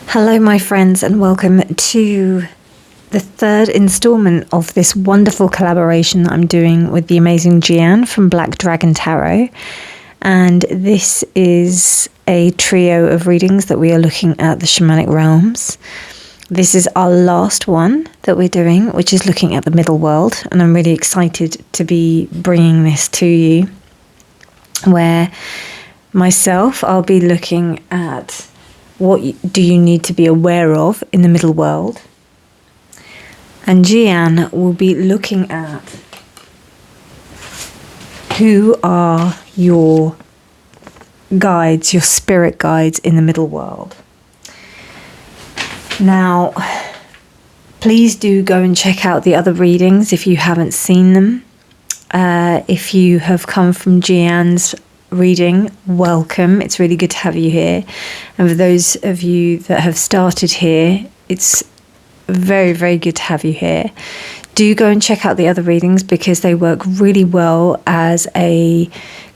Hello, my friends, and welcome to the third installment of this wonderful collaboration that I'm doing with the amazing Gian from Black Dragon Tarot. And this is a trio of readings that we are looking at the shamanic realms. This is our last one that we're doing, which is looking at the middle world. And I'm really excited to be bringing this to you, where myself, I'll be looking at what do you need to be aware of in the middle world? And Gian will be looking at who are your guides, your spirit guides in the middle world. Now, please do go and check out the other readings if you haven't seen them. If you have come from Gian's reading, welcome. It's really good to have you here. And for those of you that have started here, it's very, very good to have you here. Do go and check out the other readings because they work really well as a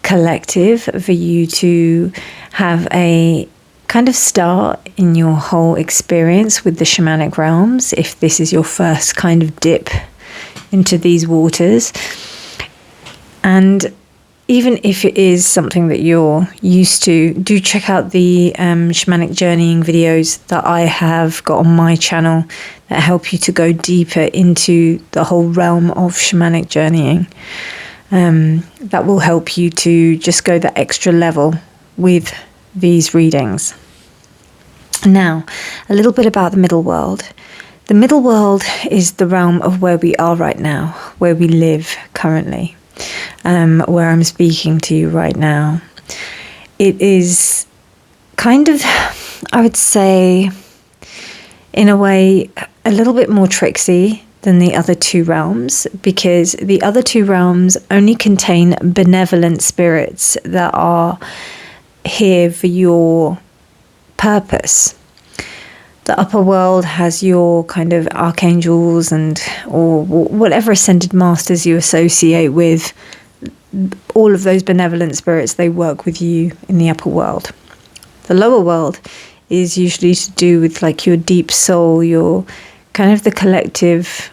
collective for you to have a kind of start in your whole experience with the shamanic realms, if this is your first kind of dip into these waters. And even if it is something that you're used to, do check out the shamanic journeying videos that I have got on my channel that help you to go deeper into the whole realm of shamanic journeying. That will help you to just go that extra level with these readings. Now, a little bit about the middle world. The middle world is the realm of where we are right now, where we live currently. Where I'm speaking to you right now. It is kind of, I would say, in a way, a little bit more tricksy than the other two realms, because the other two realms only contain benevolent spirits that are here for your purpose. The upper world has your kind of archangels or whatever ascended masters you associate with. All of those benevolent spirits, they work with you in the upper world. The lower world is usually to do with like your deep soul, your kind of the collective,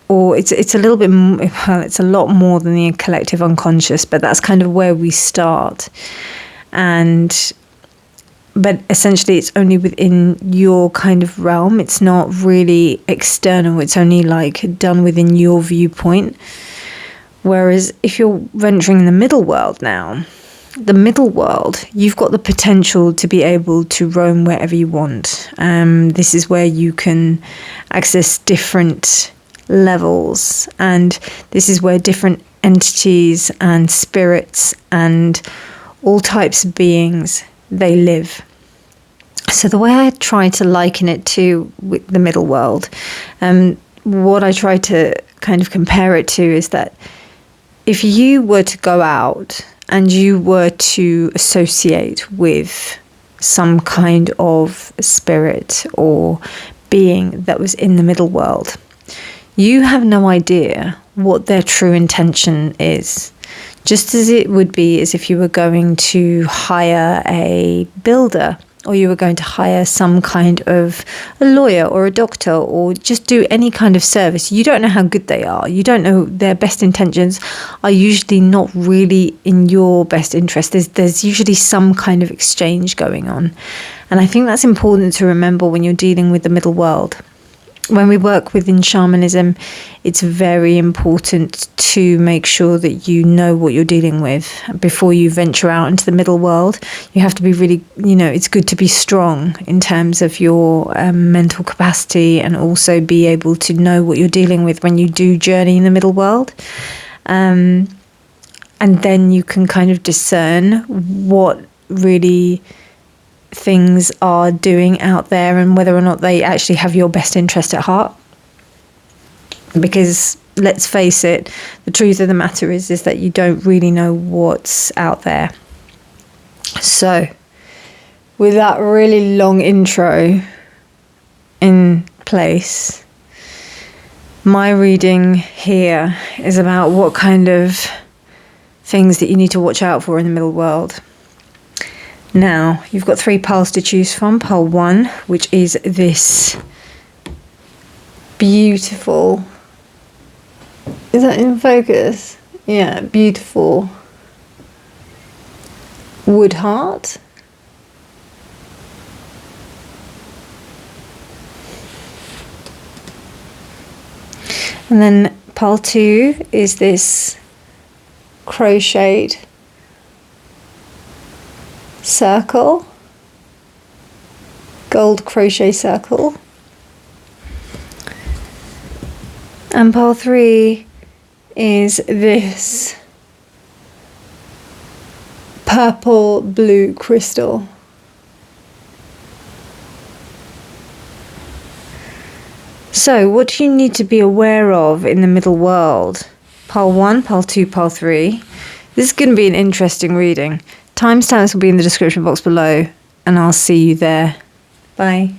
or it's a little bit, well, it's a lot more than the collective unconscious, but that's kind of where we start. But essentially it's only within your kind of realm. It's not really external. It's only like done within your viewpoint. Whereas if you're venturing in the middle world now, the middle world, you've got the potential to be able to roam wherever you want. This is where you can access different levels. And this is where different entities and spirits and all types of beings, they live. So the way I try to liken it to with the middle world, what I try to kind of compare it to is that if you were to go out and you were to associate with some kind of spirit or being that was in the middle world, you have no idea what their true intention is. Just as it would be as if you were going to hire a builder, or you were going to hire some kind of a lawyer or a doctor, or just do any kind of service. You don't know how good they are. You don't know their best intentions are usually not really in your best interest. There's usually some kind of exchange going on. And I think that's important to remember when you're dealing with the middle world. When we work within shamanism, it's very important to make sure that you know what you're dealing with before you venture out into the middle world. You have to be really, it's good to be strong in terms of your mental capacity, and also be able to know what you're dealing with when you do journey in the middle world. And then you can kind of discern what really things are doing out there and whether or not they actually have your best interest at heart. Because let's face it, the truth of the matter is that you don't really know what's out there. So with that really long intro in place, my reading here is about what kind of things that you need to watch out for in the middle world. Now, you've got 3 piles to choose from. Pile 1, which is this beautiful, is that in focus? Yeah, beautiful wood heart. And then pile 2 is this crocheted circle, gold crochet circle. And pile 3 is this purple blue crystal. So what do you need to be aware of in the middle world? Pile 1, pile 2, pile 3. This is going to be an interesting reading. Timestamps will be in the description box below, and I'll see you there. Bye.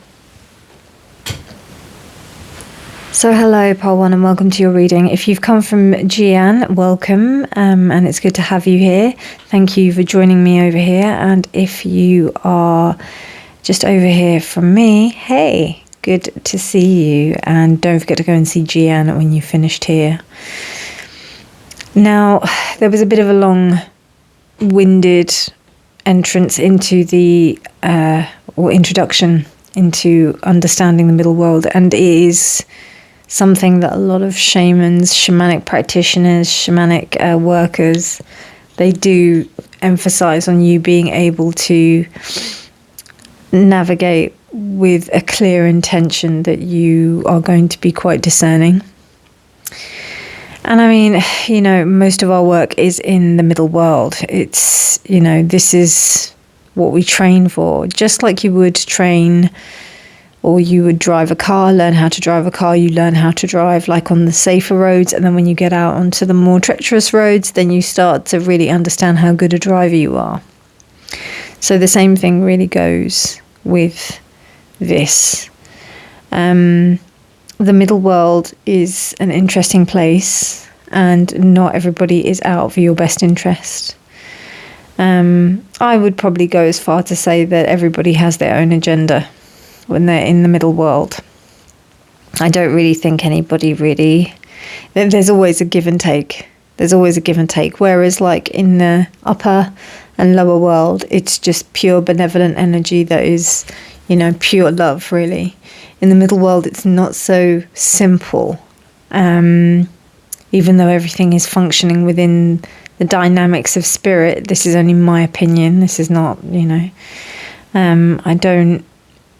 So hello, pile 1, and welcome to your reading. If you've come from Gian, welcome, and it's good to have you here. Thank you for joining me over here. And if you are just over here from me, hey, good to see you. And don't forget to go and see Gian when you've finished here. Now, there was a bit of a long-winded entrance into the, or introduction into understanding the middle world, and it is something that a lot of shamans, shamanic practitioners, shamanic workers, they do emphasize on you being able to navigate with a clear intention that you are going to be quite discerning. And I mean, you know, most of our work is in the middle world. It's, you know, this is what we train for. Just like you would train, or you would drive a car, learn how to drive a car, you learn how to drive like on the safer roads. And then when you get out onto the more treacherous roads, then you start to really understand how good a driver you are. So the same thing really goes with this. The middle world is an interesting place, and not everybody is out for your best interest. I would probably go as far to say that everybody has their own agenda when they're in the middle world. I don't really think anybody really... There's always a give and take. There's always a give and take. Whereas like in the upper and lower world, it's just pure benevolent energy that is, you know, pure love, really. In the middle world, it's not so simple. Even though everything is functioning within the dynamics of spirit, this is only my opinion. This is not, you know... I don't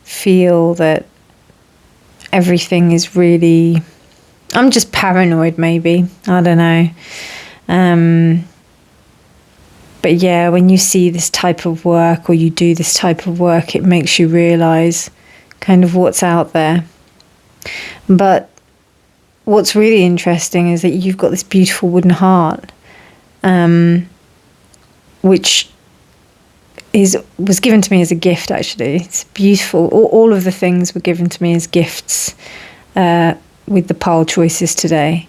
feel that everything is really... I'm just paranoid, maybe. I don't know. But yeah, when you see this type of work, or you do this type of work, it makes you realise kind of what's out there. But what's really interesting is that you've got this beautiful wooden heart, which was given to me as a gift, actually. It's beautiful. All of the things were given to me as gifts with the pile choices today.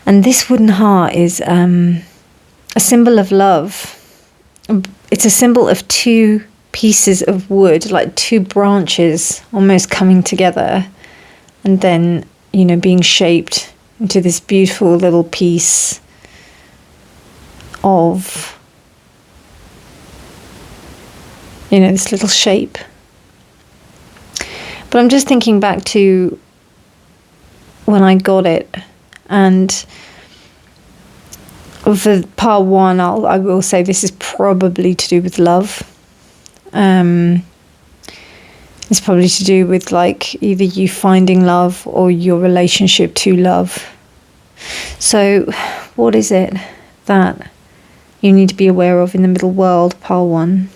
And this wooden heart is a symbol of love. It's a symbol of 2 pieces of wood, like 2 branches almost coming together, and then, you know, being shaped into this beautiful little piece of, you know, this little shape. But I'm just thinking back to when I got it, and for part 1, I will say this is probably to do with love. It's probably to do with like either you finding love or your relationship to love. So what is it that you need to be aware of in the middle world, pile 1?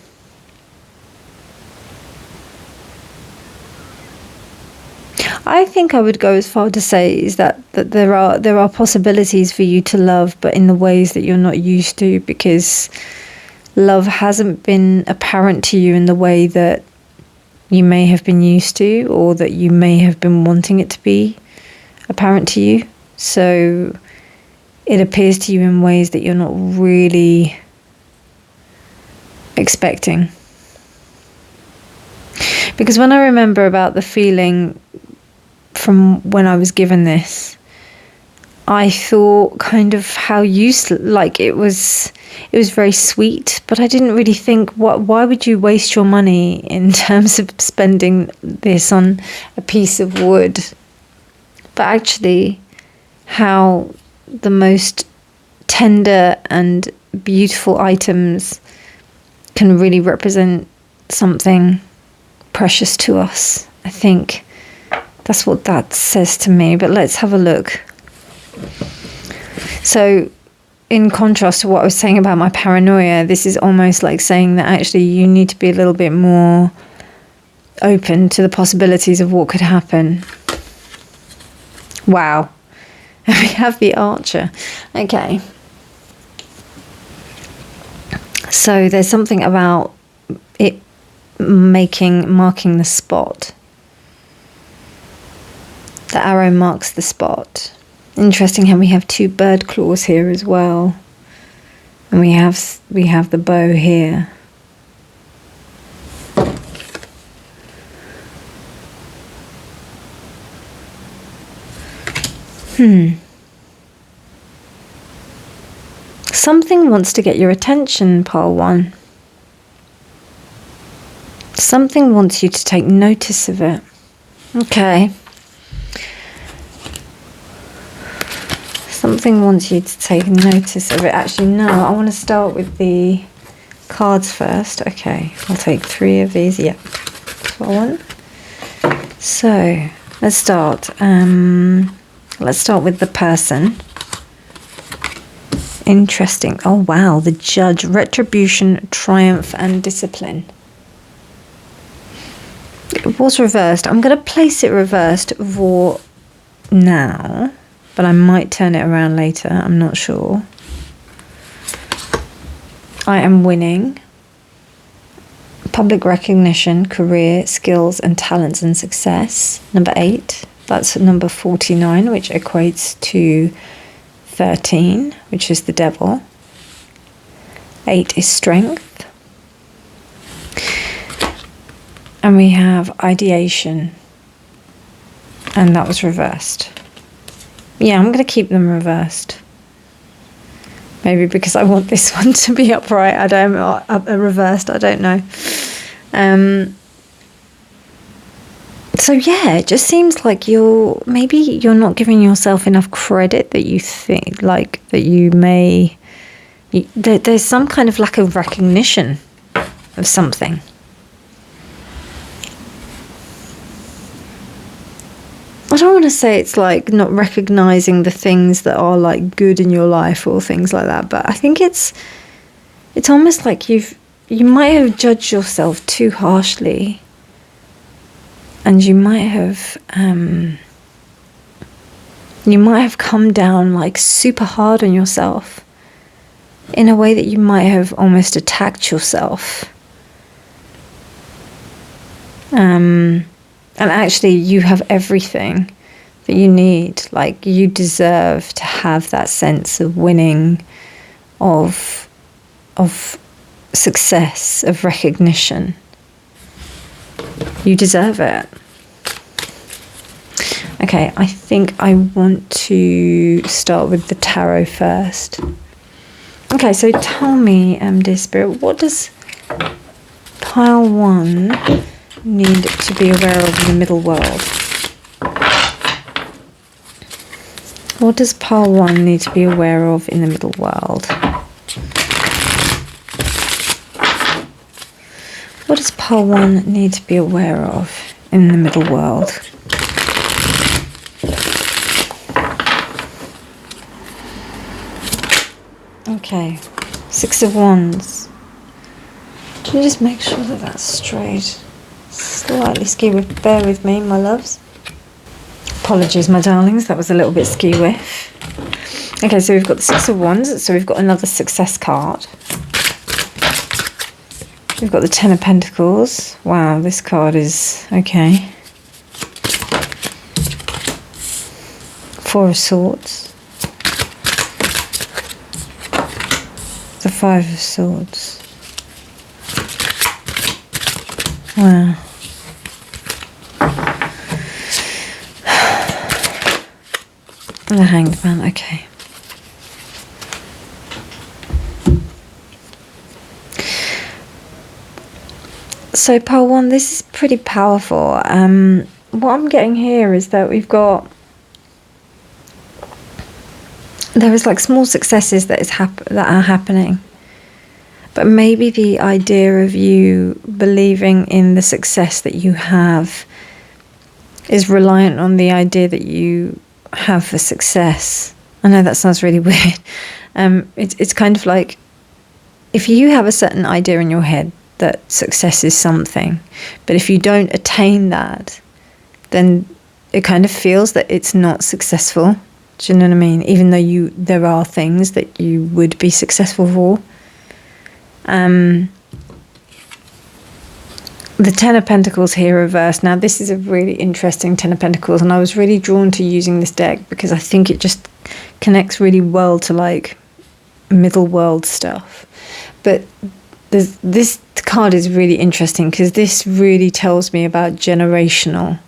I think I would go as far to say is that there are possibilities for you to love, but in the ways that you're not used to, because love hasn't been apparent to you in the way that you may have been used to, or that you may have been wanting it to be apparent to you. So it appears to you in ways that you're not really expecting. Because when I remember about the feeling from when I was given this, I thought kind of how useless, like it was very sweet, but I didn't really think, why would you waste your money in terms of spending this on a piece of wood? But actually, how the most tender and beautiful items can really represent something precious to us. I think that's what that says to me. But let's have a look. So in contrast to what I was saying about my paranoia, this is almost like saying that actually you need to be a little bit more open to the possibilities of what could happen. Wow. We have the Archer. Okay. So there's something about it marking the spot. The arrow marks the spot. Interesting how we have 2 bird claws here as well. And we have the bow here. Something wants to get your attention, Pile 1. Something wants you to take notice of it. Okay. Something wants you to take notice of it. Actually, no, I want to start with the cards first. Okay, I'll take 3 of these. Yep, that's what I want. So, let's start. Let's start with the person. Interesting. Oh, wow. The Judge. Retribution, triumph, and discipline. It was reversed. I'm going to place it reversed for now, but I might turn it around later. I'm not sure. I am winning. Public recognition, career, skills, and talents and success. Number 8. That's number 49, which equates to 13, which is the devil. 8 is strength. And we have ideation. And that was reversed. Yeah, I'm going to keep them reversed. Maybe because I want this one to be upright. I don't reversed. I don't know. So yeah, it just seems like you're not giving yourself enough credit that you think like that you may. There's some kind of lack of recognition of something. I don't want to say it's like not recognizing the things that are like good in your life or things like that, but I think it's almost like you might have judged yourself too harshly, and you might have come down like super hard on yourself in a way that you might have almost attacked yourself. And actually you have everything that you need. Like, you deserve to have that sense of winning, of success, of recognition. You deserve it. Okay, I think I want to start with the tarot first. Okay, so tell me, dear Spirit, what does pile 1 need to be aware of in the middle world? What does pile 1 need to be aware of in the middle world? What does pile 1 need to be aware of in the middle world? Okay, 6 of Wands. Can you just make sure that that's straight? Slightly skew-whiff. Bear with me, my loves. Apologies, my darlings. That was a little bit skew-whiff. Okay, so we've got the 6 of Wands. So we've got another success card. We've got the 10 of Pentacles. Wow, this card is... okay. 4 of Swords. The 5 of Swords. Wow. The Hanged Man, okay. So pile 1, this is pretty powerful. What I'm getting here is that there is like small successes that are happening, but maybe the idea of you believing in the success that you have is reliant on the idea that you have the success. I know that sounds really weird. It's kind of like, if you have a certain idea in your head that success is something, but if you don't attain that, then it kind of feels that it's not successful. Do you know what I mean? Even though there are things that you would be successful for. The Ten of Pentacles here reversed. Now this is a really interesting Ten of Pentacles, and I was really drawn to using this deck because I think it just connects really well to like middle world stuff. But this card is really interesting because this really tells me about generational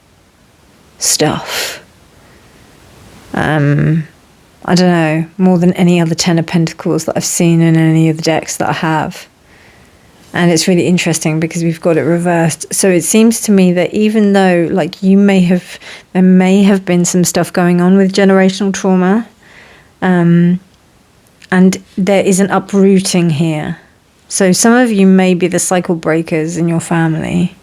stuff. I don't know, more than any other Ten of Pentacles that I've seen in any of the decks that I have. And it's really interesting because we've got it reversed. So it seems to me that even though like there may have been some stuff going on with generational trauma, and there is an uprooting here. So some of you may be the cycle breakers in your family.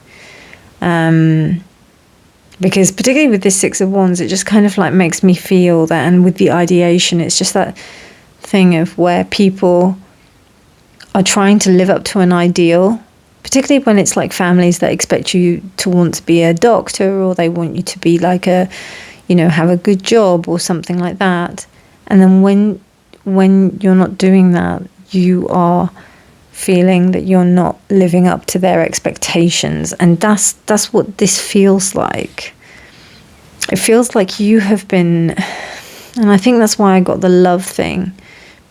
Because particularly with this Six of Wands, it just kind of like makes me feel that, and with the ideation, it's just that thing of where people are trying to live up to an ideal, particularly when it's like families that expect you to want to be a doctor, or they want you to be like have a good job or something like that. And then when you're not doing that, you are feeling that you're not living up to their expectations. And that's what this feels like. It feels like you have been, and I think that's why I got the love thing,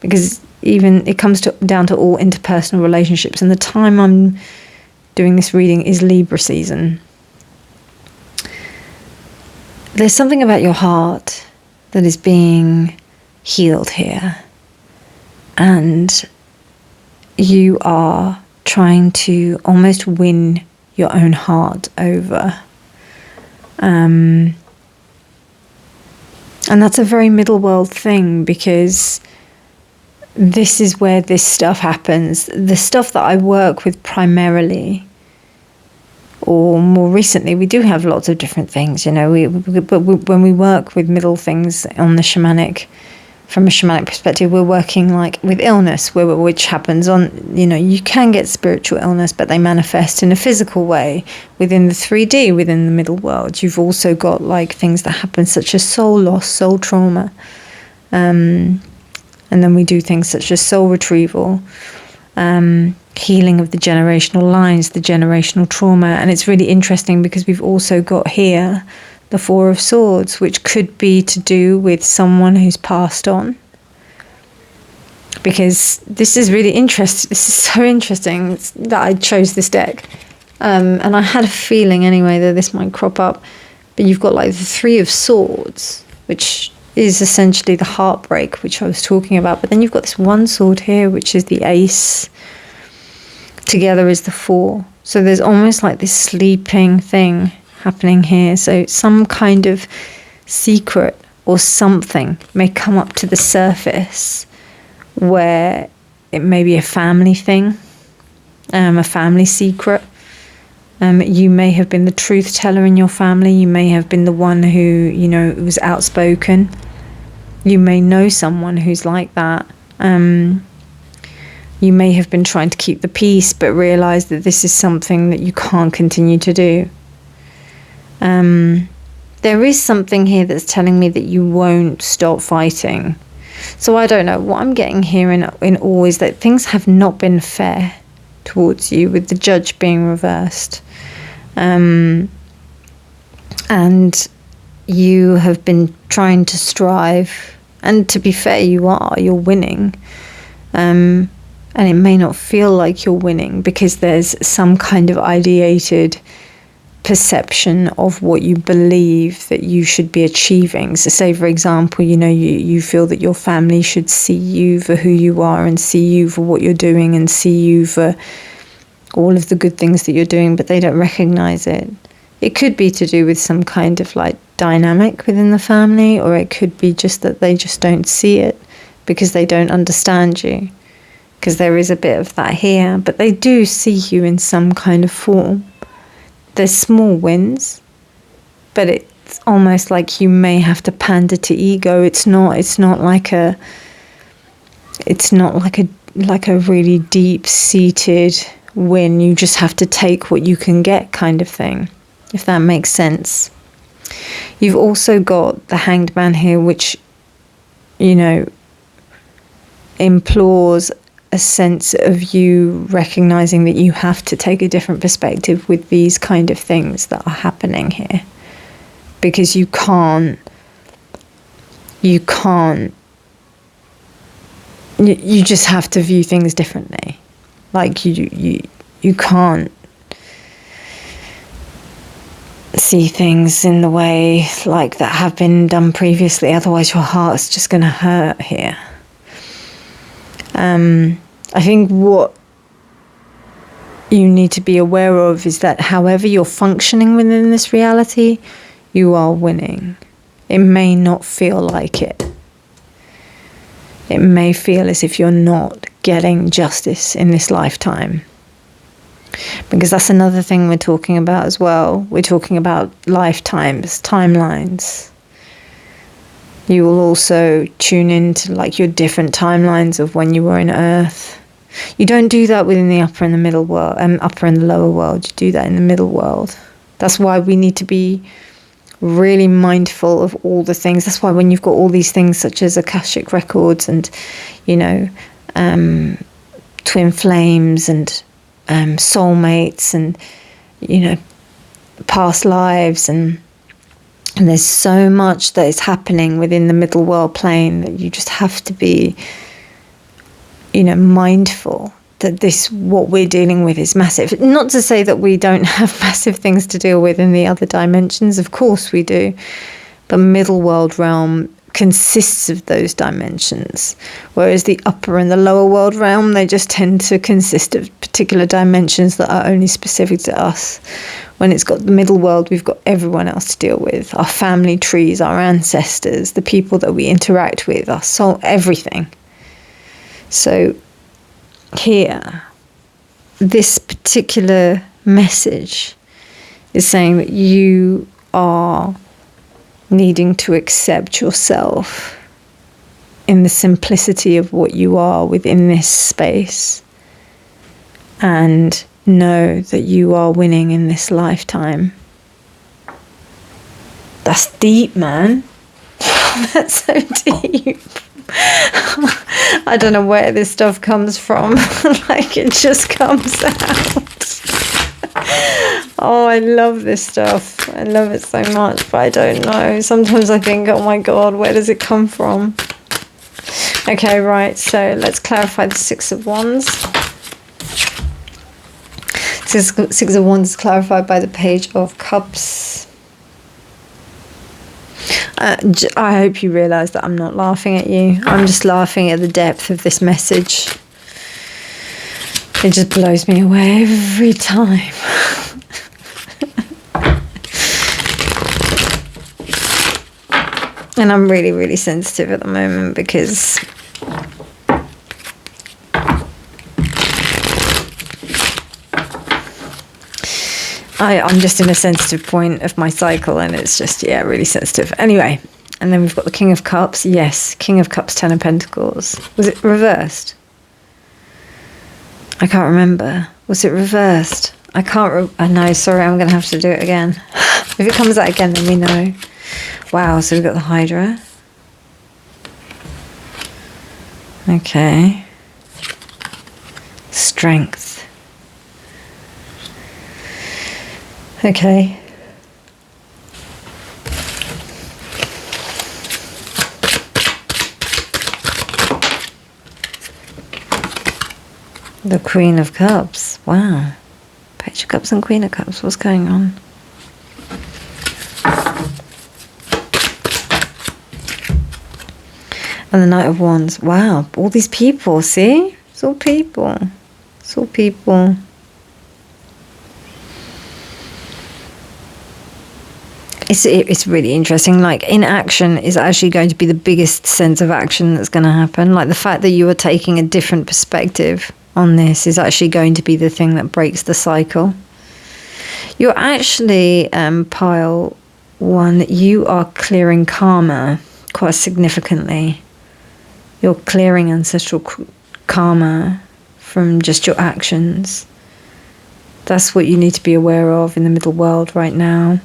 because even it comes down to all interpersonal relationships, and the time I'm doing this reading is Libra season. There's something about your heart that is being healed here, and you are trying to almost win your own heart over. And that's a very middle world thing, because this is where this stuff happens. The stuff that I work with primarily, or more recently, we do have lots of different things, but when we work with middle things on the shamanic, from a shamanic perspective, we're working like with illness, which happens on, you can get spiritual illness, but they manifest in a physical way within the 3D, within the middle world. You've also got like things that happen such as soul loss, soul trauma. And then we do things such as soul retrieval, healing of the generational lines, the generational trauma. And it's really interesting because we've also got here the Four of Swords, which could be to do with someone who's passed on. Because this is really interesting. This is so interesting that I chose this deck. And I had a feeling anyway that this might crop up. But you've got like the Three of Swords, which is essentially the heartbreak, which I was talking about. But then you've got this one sword here, which is the Ace. Together is the Four. So there's almost like this sleeping thing happening here. So some kind of secret or something may come up to the surface, where it may be a family thing, a family secret. You may have been the truth teller in your family. You may have been the one who, was outspoken. You may know someone who's like that. You may have been trying to keep the peace, but realize that this is something that you can't continue to do. There is something here that's telling me that you won't stop fighting. So I don't know. What I'm getting here in all is that things have not been fair towards you, with the Judge being reversed. And you have been trying to strive. And to be fair, you're winning. And And it may not feel like you're winning because there's some kind of ideated perception of what you believe that you should be achieving. So say, for example, you feel that your family should see you for who you are and see you for what you're doing and see you for all of the good things that you're doing, but they don't recognize it. It could be to do with some kind of like dynamic within the family, or it could be just that they just don't see it because they don't understand you, because there is a bit of that here, but they do see you in some kind of form. There's small wins, but it's almost like you may have to pander to ego. It's not like a really deep-seated win. You just have to take what you can get, kind of thing, if that makes sense. You've also got the Hanged Man here, which, implores a sense of you recognizing that you have to take a different perspective with these kind of things that are happening here, because you just have to view things differently. Like you can't see things in the way like that have been done previously, otherwise your heart's just going to hurt here. I think what you need to be aware of is that however you're functioning within this reality, you are winning. It may not feel like it. It may feel as if you're not getting justice in this lifetime. Because that's another thing we're talking about as well. We're talking about lifetimes, timelines. You will also tune into like your different timelines of when you were in Earth. You don't do that within the upper and the middle world, upper and the lower world. You do that in the middle world. That's why we need to be really mindful of all the things. That's why when you've got all these things such as Akashic records and, twin flames and soulmates and, past lives and there's so much that is happening within the middle world plane that you just have to be, mindful that what we're dealing with is massive. Not to say that we don't have massive things to deal with in the other dimensions. Of course we do. But middle world realm consists of those dimensions, whereas the upper and the lower world realm, they just tend to consist of particular dimensions that are only specific to us. When it's got the middle world, we've got everyone else to deal with, our family trees, our ancestors, the people that we interact with, our soul, everything. So here, this particular message is saying that you are needing to accept yourself in the simplicity of what you are within this space and know that you are winning in this lifetime. That's deep, man. That's so deep. I don't know where this stuff comes from. Like, it just comes out. Oh, I love this stuff. I love it so much, but I don't know. Sometimes I think, oh my God, where does it come from? Okay, right, so let's clarify the Six of Wands. Six of Wands is clarified by the Page of Cups. I hope you realise that I'm not laughing at you. I'm just laughing at the depth of this message. It just blows me away every time. And I'm really, really sensitive at the moment because I'm just in a sensitive point of my cycle, and it's just, really sensitive. Anyway, and then we've got the King of Cups. Yes, King of Cups, Ten of Pentacles. Was it reversed? I can't remember. Was it reversed? I can't. No, sorry, I'm going to have to do it again. If it comes out again, then we know. Wow, so we've got the Hydra. Okay. Strength. Okay. The Queen of Cups. Wow. Page of Cups and Queen of Cups. What's going on? And the Knight of Wands. Wow. All these people. See? It's all people. It's all people. It's really interesting. Like, inaction is actually going to be the biggest sense of action that's going to happen. Like, the fact that you are taking a different perspective on this is actually going to be the thing that breaks the cycle. You're actually, pile 1, you are clearing karma quite significantly. You're clearing ancestral karma from just your actions. That's what you need to be aware of in the middle world right now.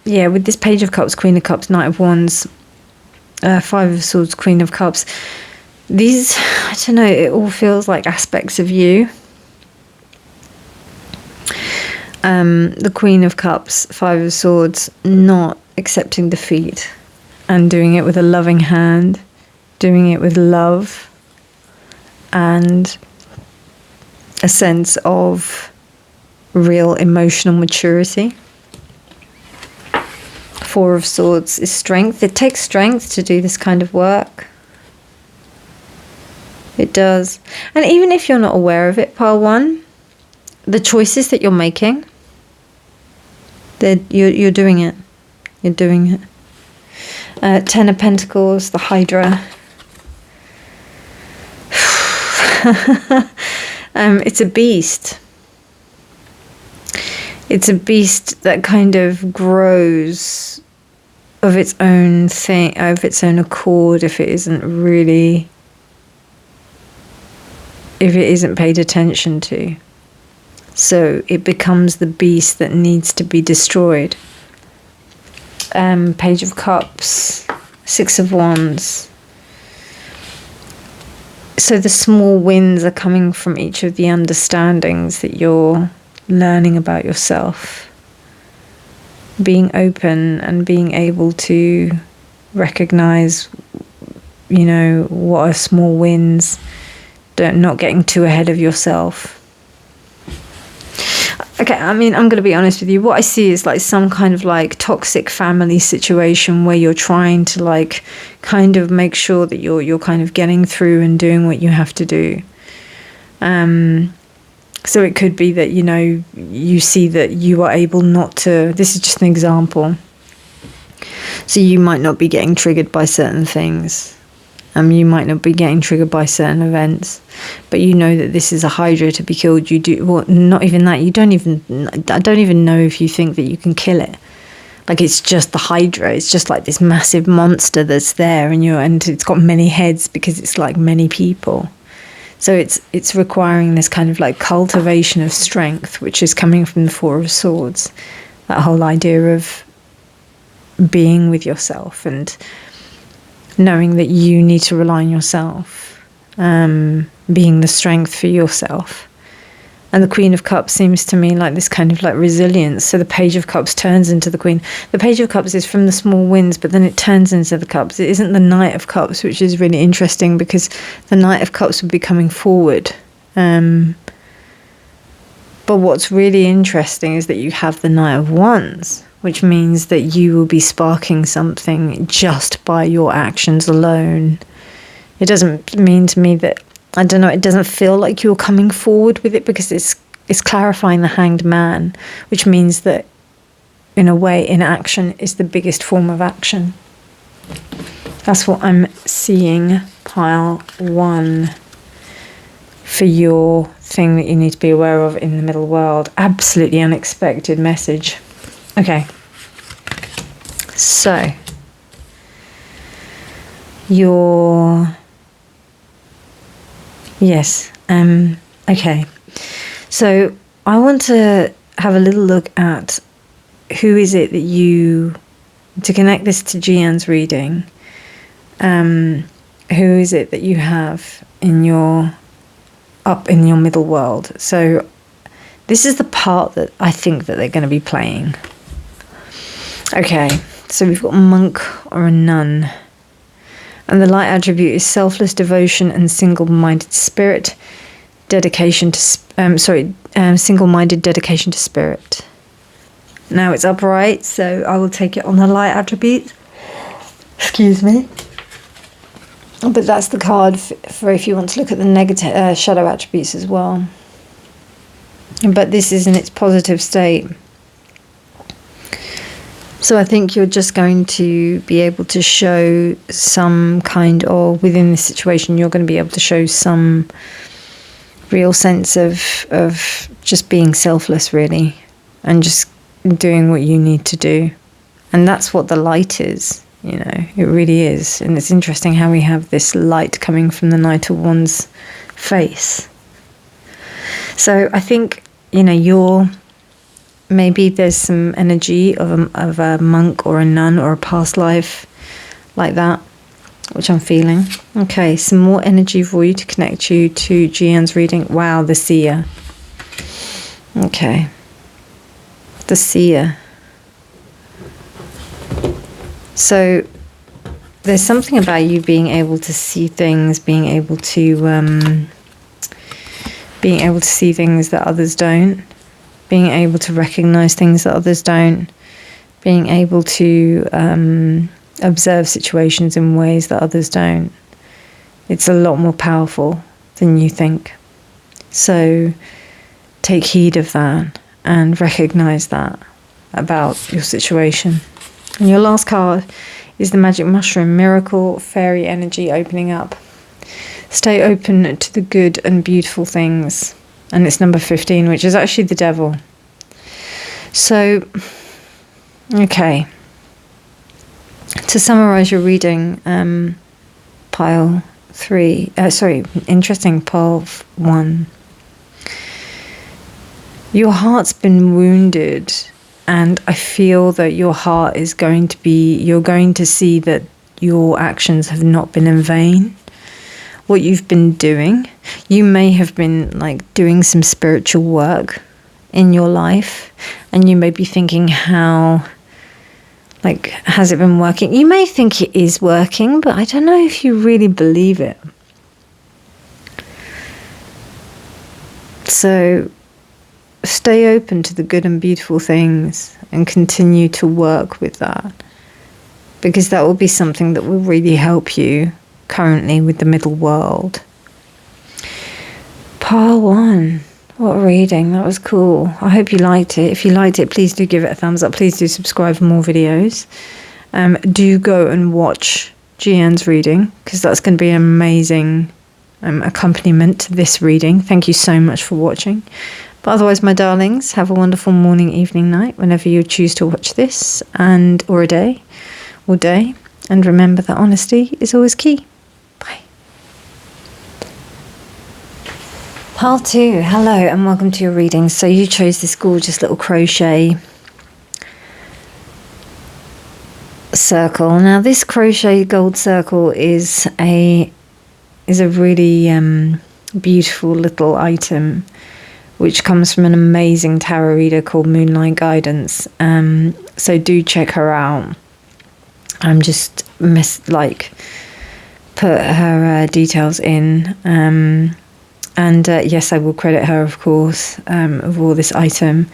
Yeah, with this Page of Cups, Queen of Cups, Knight of Wands, Five of Swords, Queen of Cups, these, I don't know, it all feels like aspects of you. The Queen of Cups, Five of Swords, not accepting defeat and doing it with a loving hand, doing it with love and a sense of real emotional maturity. Four of Swords is strength. It takes strength to do this kind of work. It does. And even if you're not aware of it, pile 1, the choices that you're making, you're doing it. You're doing it. 10 of Pentacles, the Hydra. It's a beast. It's a beast that kind of grows of its own thing, of its own accord, if it isn't paid attention to. So it becomes the beast that needs to be destroyed. Page of Cups, Six of Wands. So the small wins are coming from each of the understandings that you're learning about yourself. Being open and being able to recognize, what are small wins. Not getting too ahead of yourself. Okay, I mean, I'm going to be honest with you. What I see is like some kind of like toxic family situation where you're trying to like kind of make sure that you're kind of getting through and doing what you have to do. So it could be that, you see that you are able not to, this is just an example. So you might not be getting triggered by certain things. You might not be getting triggered by certain events, but you know that this is a Hydra to be killed. You do, well, not even that. I don't even know if you think that you can kill it. Like, it's just the Hydra. It's just like this massive monster that's there, and it's got many heads because it's like many people. So it's requiring this kind of like cultivation of strength, which is coming from the Four of Swords. That whole idea of being with yourself and knowing that you need to rely on yourself, being the strength for yourself. And the Queen of Cups seems to me like this kind of like resilience. So the Page of Cups turns into the Queen. The Page of Cups is from the small wins, but then it turns into the Cups. It isn't the Knight of Cups, which is really interesting because the Knight of Cups would be coming forward. But what's really interesting is that you have the Knight of Wands, which means that you will be sparking something just by your actions alone. It doesn't mean to me that, I don't know, it doesn't feel like you're coming forward with it because it's clarifying the Hanged Man, which means that in a way inaction is the biggest form of action. That's what I'm seeing, pile 1, for your thing that you need to be aware of in the middle world. Absolutely unexpected message. Okay, so okay, so I want to have a little look at who is it that to connect this to Gian's reading, who is it that you have up in your middle world. So this is the part that I think that they're going to be playing. Okay, so we've got a monk or a nun. And the light attribute is selfless devotion and single-minded spirit. Dedication to, single-minded dedication to spirit. Now it's upright, so I will take it on the light attribute. Excuse me. But that's the card for if you want to look at the negative shadow attributes as well. But this is in its positive state. So I think you're just going to be able to show some kind of, within this situation, you're going to be able to show some real sense of just being selfless, really, and just doing what you need to do. And that's what the light is, you know, it really is. And it's interesting how we have this light coming from the Knight of Wands face. So I think, you know, maybe there's some energy of a monk or a nun or a past life like that, which I'm feeling. Okay, some more energy for you to connect you to Gian's reading. Wow, the seer. Okay. The seer. So there's something about you being able to see things, being able to see things that others don't, being able to recognize things that others don't, being able to observe situations in ways that others don't. It's a lot more powerful than you think. So take heed of that and recognize that about your situation. And your last card is the magic mushroom, miracle, fairy energy opening up. Stay open to the good and beautiful things. And it's number 15, which is actually the devil. So, okay. To summarize your reading, pile 3, interesting, pile 1. Your heart's been wounded, and I feel that your heart is going to be, you're going to see that your actions have not been in vain. What you've been doing, you may have been like doing some spiritual work in your life, and you may be thinking, how, like, has it been working? You may think it is working, but I don't know if you really believe it. So stay open to the good and beautiful things and continue to work with that, because that will be something that will really help you currently with the middle world. Pile 1. What a reading. That was cool. I hope you liked it. If you liked it, please do give it a thumbs up. Please do subscribe for more videos. Do go and watch Gian's reading, because that's going to be an amazing accompaniment to this reading. Thank you so much for watching. But otherwise, my darlings, have a wonderful morning, evening, night, whenever you choose to watch this, or a day, or day. And remember that honesty is always key. Bye. Pile 2, hello and welcome to your reading. So you chose this gorgeous little crochet circle. Now this crochet gold circle is a really beautiful little item, which comes from an amazing tarot reader called Moonlight Guidance. So do check her out. I'm just put her details in, and yes, I will credit her, of course, of all this item.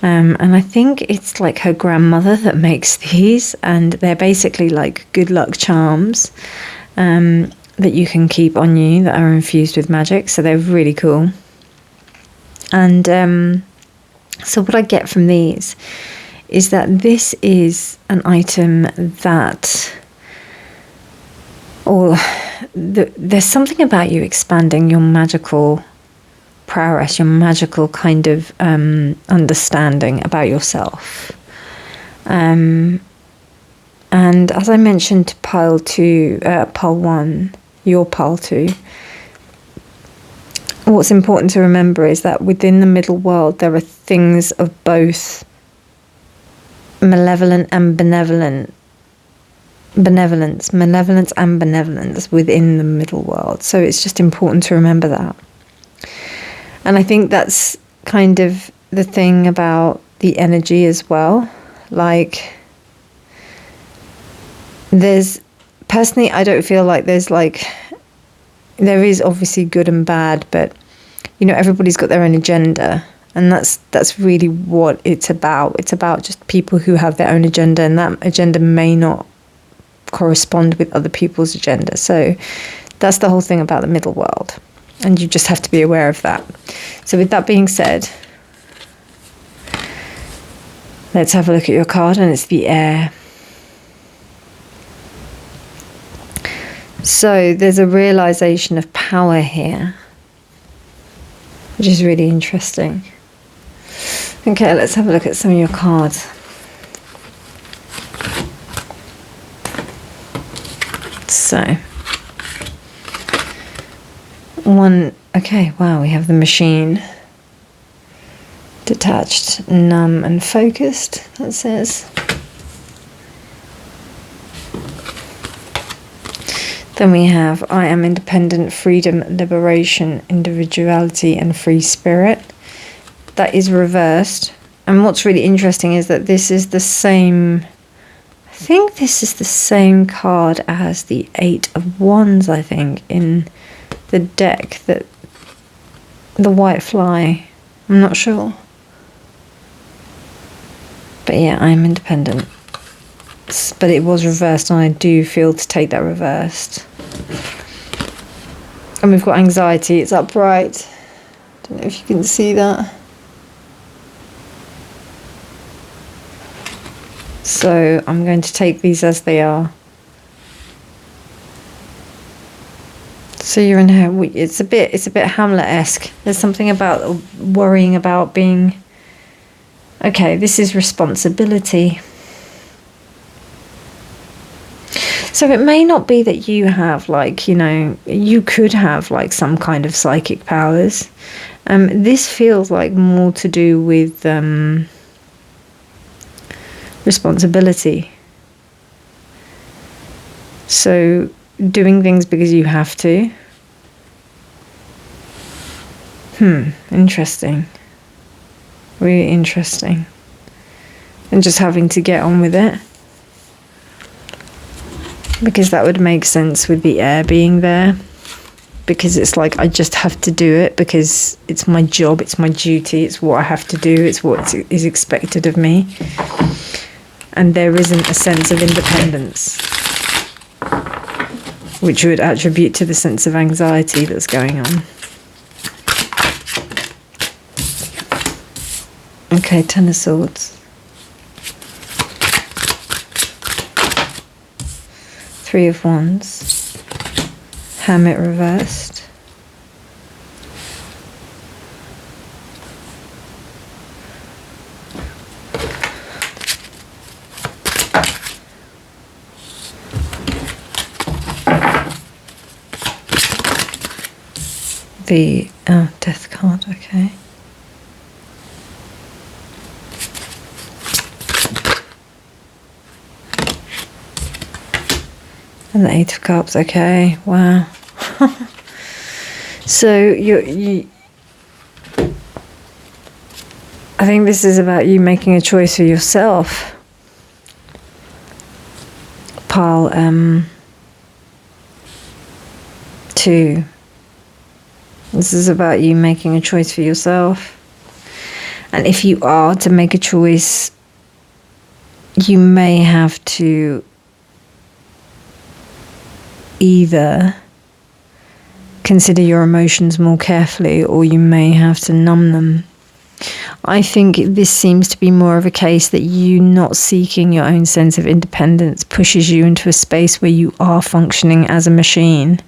And I think it's like her grandmother that makes these, and they're basically like good luck charms that you can keep on you that are infused with magic. So they're really cool. And so what I get from these is that this is an item that, there's something about you expanding your magical prowess, your magical kind of understanding about yourself. And as I mentioned to pile 1, your pile 2, what's important to remember is that within the middle world there are things of both malevolence and benevolence and benevolence within the middle world. So it's just important to remember that. And I think that's kind of the thing about the energy as well. Like, there's personally, I don't feel like there's like, there is obviously good and bad, but you know, everybody's got their own agenda, and that's really what it's about. It's about just people who have their own agenda, and that agenda may not correspond with other people's agenda. So that's the whole thing about the middle world, and you just have to be aware of that. So with that being said, let's have a look at your card, and it's the Air. So there's a realization of power here, which is really interesting. Okay, let's have a look at some of your cards. So, okay, wow, we have the Machine. Detached, numb and focused, that says. Then we have I am independent, freedom, liberation, individuality and free spirit. That is reversed. And what's really interesting is that this is the same, I think this is the same card as the Eight of Wands, I think, in the deck, that the white fly. I'm not sure. But yeah, I'm independent. But it was reversed, and I do feel to take that reversed. And we've got anxiety, it's upright. Don't know if you can see that. So I'm going to take these as they are. So you're in here, it's a bit Hamlet-esque. There's something about worrying about being, okay, this is responsibility. So it may not be that you have, like, you know, you could have like some kind of psychic powers. This feels like more to do with responsibility. So doing things because you have to. Interesting. Really interesting. And just having to get on with it. Because that would make sense with the Air being there. Because it's like, I just have to do it because it's my job, it's my duty, it's what I have to do, it's what is expected of me. And there isn't a sense of independence, which you would attribute to the sense of anxiety that's going on. Okay, Ten of Swords. Three of Wands. Hermit reversed. The Death card, okay. And the Eight of Cups, okay, wow. So you I think this is about you making a choice for yourself. Pile 2. This is about you making a choice for yourself. And if you are to make a choice, you may have to either consider your emotions more carefully, or you may have to numb them. I think this seems to be more of a case that you not seeking your own sense of independence pushes you into a space where you are functioning as a machine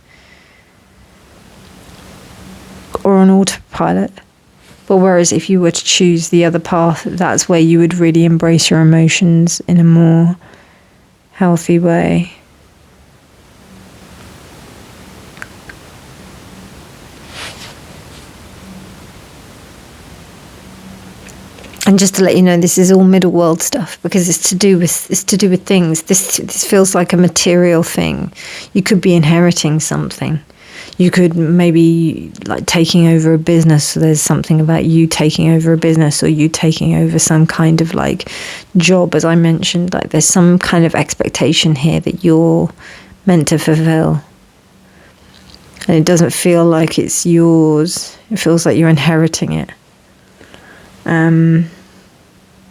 or on autopilot. But whereas if you were to choose the other path, that's where you would really embrace your emotions in a more healthy way. And just to let you know, this is all middle world stuff because it's to do with things. This feels like a material thing. You could be inheriting something. You could maybe like taking over a business. So there's something about you taking over a business, or you taking over some kind of like job, as I mentioned. Like there's some kind of expectation here that you're meant to fulfill. And it doesn't feel like it's yours. It feels like you're inheriting it. And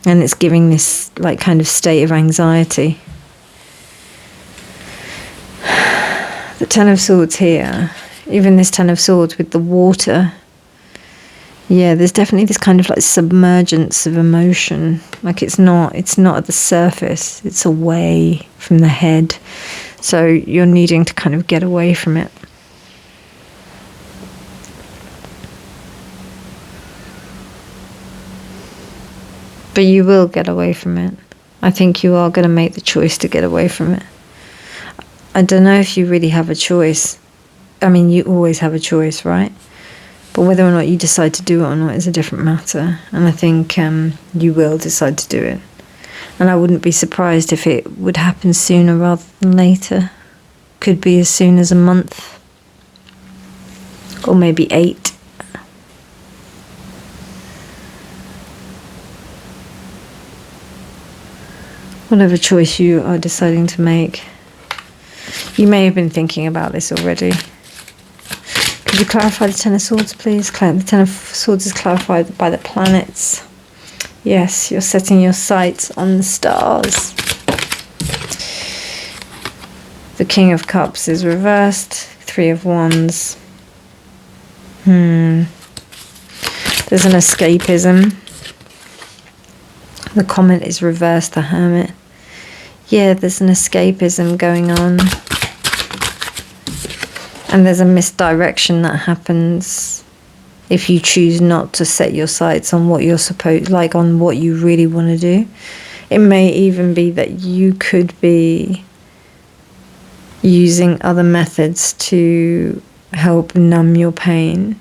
it's giving this like kind of state of anxiety. The Ten of Swords here, even this Ten of Swords with the water, yeah, there's definitely this kind of like submergence of emotion. Like it's not at the surface, it's away from the head. So you're needing to kind of get away from it. But you will get away from it. I think you are going to make the choice to get away from it. I don't know if you really have a choice. I mean, you always have a choice, right? But whether or not you decide to do it or not is a different matter. And I think you will decide to do it. And I wouldn't be surprised if it would happen sooner rather than later. Could be as soon as a month. Or maybe 8. Whatever choice you are deciding to make. You may have been thinking about this already. Could you clarify the Ten of Swords, please? The Ten of Swords is clarified by the planets. Yes, you're setting your sights on the stars. The King of Cups is reversed. 3 of Wands. There's an escapism. The Comet is reversed, the Hermit. Yeah, there's an escapism going on. And there's a misdirection that happens if you choose not to set your sights on what you're on what you really want to do. It may even be that you could be using other methods to help numb your pain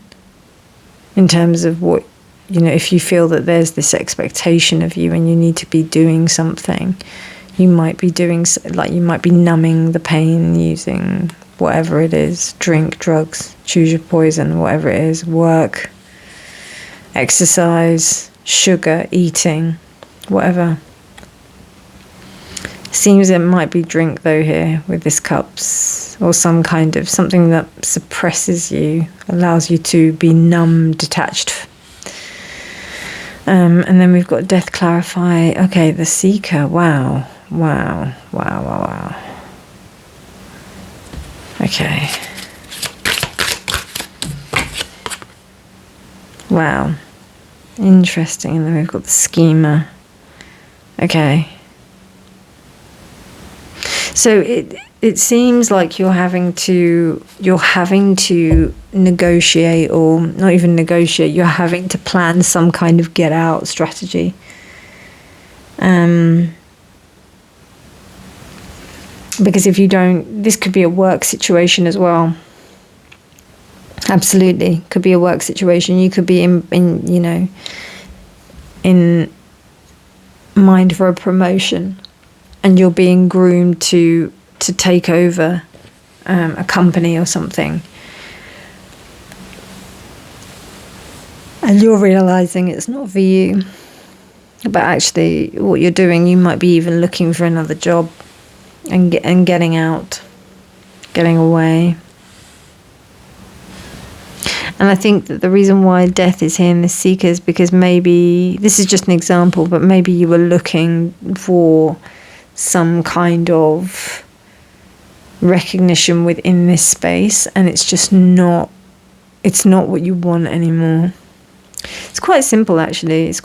in terms of what, if you feel that there's this expectation of you and you need to be doing something, you might be you might be numbing the pain using whatever it is, drink, drugs, choose your poison, whatever it is, work, exercise, sugar, eating, whatever. Seems it might be drink though here with this cups, or some kind of something that suppresses you, allows you to be numb, detached. And then we've got death clarify. Okay, the seeker. Wow. Okay. Wow. Interesting. And then we've got the schemer. Okay. So it seems like you're having to negotiate, or not even negotiate, you're having to plan some kind of get out strategy. Because if you don't, this could be a work situation as well. Absolutely, could be a work situation. You could be in mind for a promotion, and you're being groomed to take over a company or something, and you're realizing it's not for you. But actually, what you're doing, you might be even looking for another job. And getting out, getting away. And I think that the reason why death is here in this seeker is because maybe, this is just an example, but maybe you were looking for some kind of recognition within this space, and it's just not what you want anymore. It's quite simple actually. It's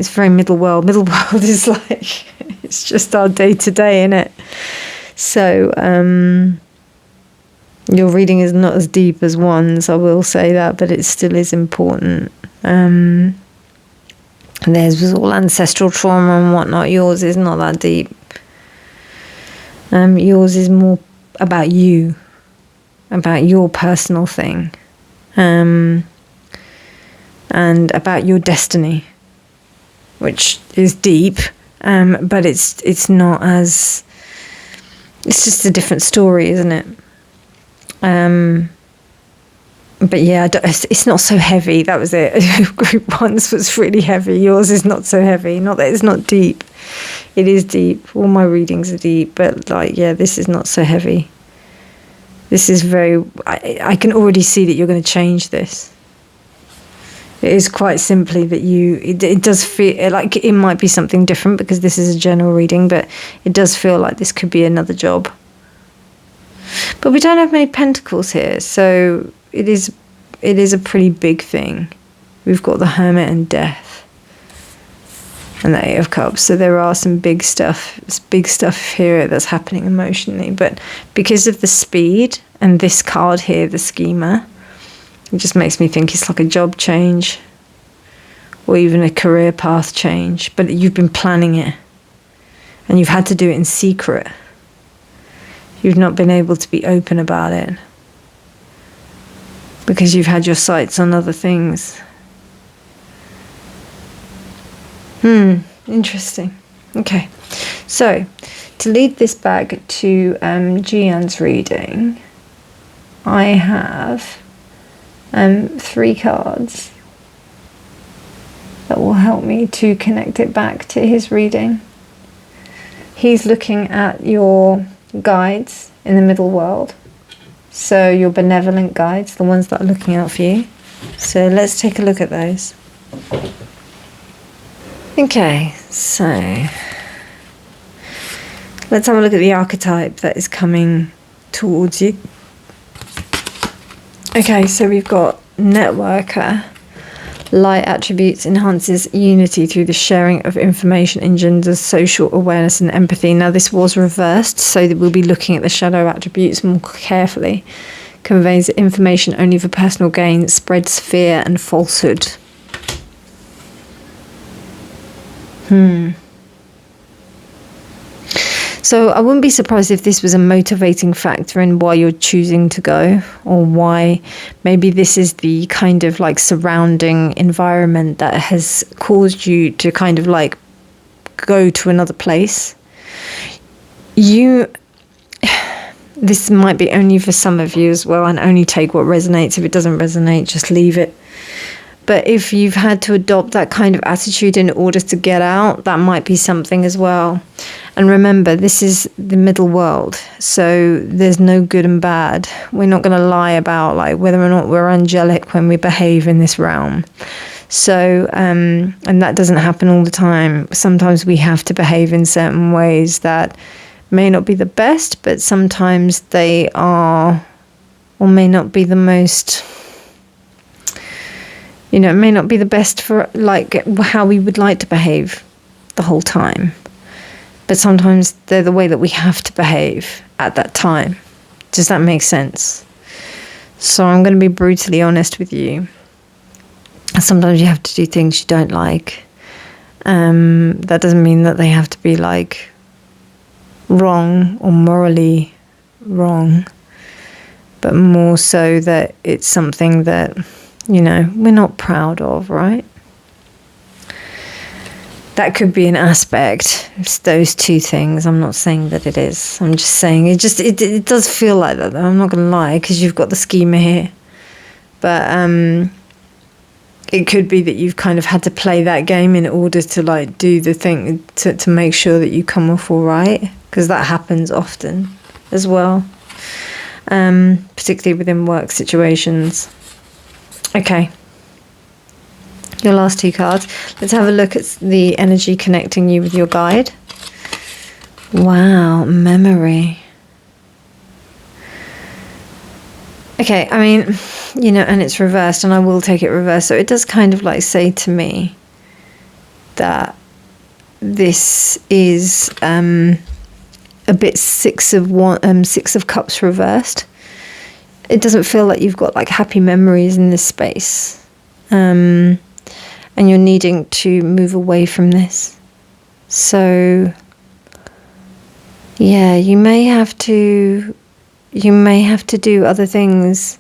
very middle world. Middle world is like, it's just our day to day, innit? So your reading is not as deep as Wands, I will say that, but it still is important. Theirs was all ancestral trauma and whatnot. Yours is not that deep. Yours is more about you, about your personal thing, and about your destiny, which is deep. But it's not as, it's just a different story, isn't it? But yeah, it's not so heavy. That was it. Group 1's was really heavy. Yours is not so heavy. Not that it's not deep. It is deep. All my readings are deep, but this is not so heavy. This is very, I can already see that you're going to change this. It is quite simply that it does feel like it might be something different because this is a general reading, but it does feel like this could be another job. But we don't have many pentacles here, so it is a pretty big thing. We've got the Hermit and Death. And the Eight of Cups. So there are some big stuff here that's happening emotionally. But because of the speed and this card here, the Schemer, it just makes me think it's like a job change or even a career path change. But you've been planning it and you've had to do it in secret. You've not been able to be open about it because you've had your sights on other things. Interesting. Okay, so to lead this back to Gian's reading, I have 3 cards that will help me to connect it back to his reading. He's looking at your guides in the middle world, so your benevolent guides, the ones that are looking out for you. So let's take a look at those. Okay, so let's have a look at the archetype that is coming towards you. Okay, so we've got Networker. Light attributes enhances unity through the sharing of information, engenders social awareness and empathy. Now this was reversed, so that we'll be looking at the shadow attributes more carefully. Conveys information only for personal gain, spreads fear and falsehood. So I wouldn't be surprised if this was a motivating factor in why you're choosing to go, or why maybe this is the kind of like surrounding environment that has caused you to kind of like go to another place. This might be only for some of you as well, and only take what resonates. If it doesn't resonate, just leave it. But if you've had to adopt that kind of attitude in order to get out, that might be something as well. And remember, this is the middle world, so there's no good and bad. We're not going to lie about like whether or not we're angelic when we behave in this realm. So, and that doesn't happen all the time. Sometimes we have to behave in certain ways that may not be the best, but sometimes they are, or may not be the most... it may not be the best for like how we would like to behave the whole time. But sometimes they're the way that we have to behave at that time. Does that make sense? So I'm going to be brutally honest with you. Sometimes you have to do things you don't like. That doesn't mean that they have to be like wrong or morally wrong. But more so that it's something that... we're not proud of, right? That could be an aspect. It's those two things. I'm not saying that it is. I'm just saying it does feel like that, though. I'm not going to lie, because you've got the Schemer here. But it could be that you've kind of had to play that game in order to like do the thing to make sure that you come off all right, because that happens often as well, particularly within work situations. Okay, your last 2 cards. Let's have a look at the energy connecting you with your guide. Wow, memory. Okay, I mean, and it's reversed, and I will take it reversed. So it does kind of like say to me that this is a bit Six of Cups reversed. It doesn't feel like you've got like happy memories in this space, and you're needing to move away from this. So yeah, you may have to do other things.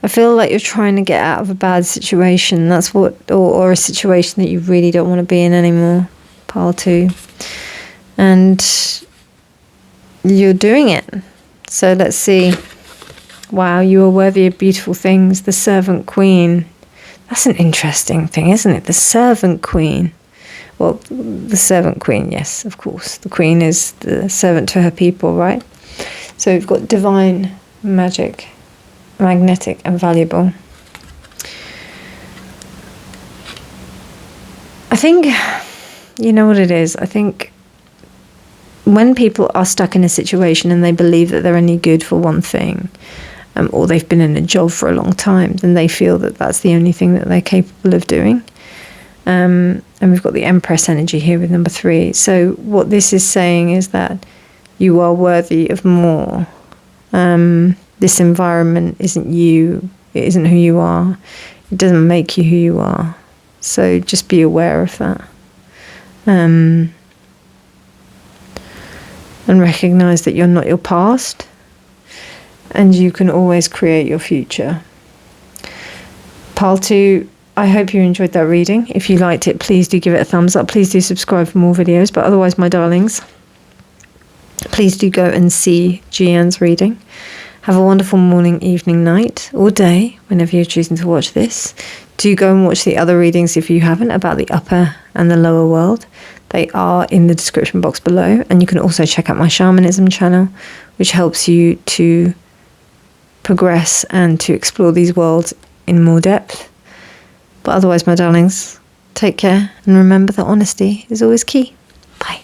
I feel like you're trying to get out of a bad situation. That's what, or a situation that you really don't want to be in anymore. Pile 2, and you're doing it. So let's see. Wow, you are worthy of beautiful things. The Servant Queen. That's an interesting thing, isn't it? The Servant Queen. Well, the Servant Queen, yes, of course. The Queen is the servant to her people, right? So we've got divine magic, magnetic and valuable. I think, you know what it is? I think when people are stuck in a situation and they believe that they're only good for one thing, or they've been in a job for a long time, then they feel that that's the only thing that they're capable of doing. And we've got the Empress energy here with number 3. So what this is saying is that you are worthy of more. This environment isn't you. It isn't who you are. It doesn't make you who you are. So just be aware of that. And recognize that you're not your past. And you can always create your future. Pile 2, I hope you enjoyed that reading. If you liked it, please do give it a thumbs up. Please do subscribe for more videos. But otherwise, my darlings, please do go and see Gian's reading. Have a wonderful morning, evening, night, or day, whenever you're choosing to watch this. Do go and watch the other readings if you haven't, about the upper and the lower world. They are in the description box below. And you can also check out my shamanism channel, which helps you to progress and to explore these worlds in more depth. But otherwise, my darlings, take care and remember that honesty is always key. Bye.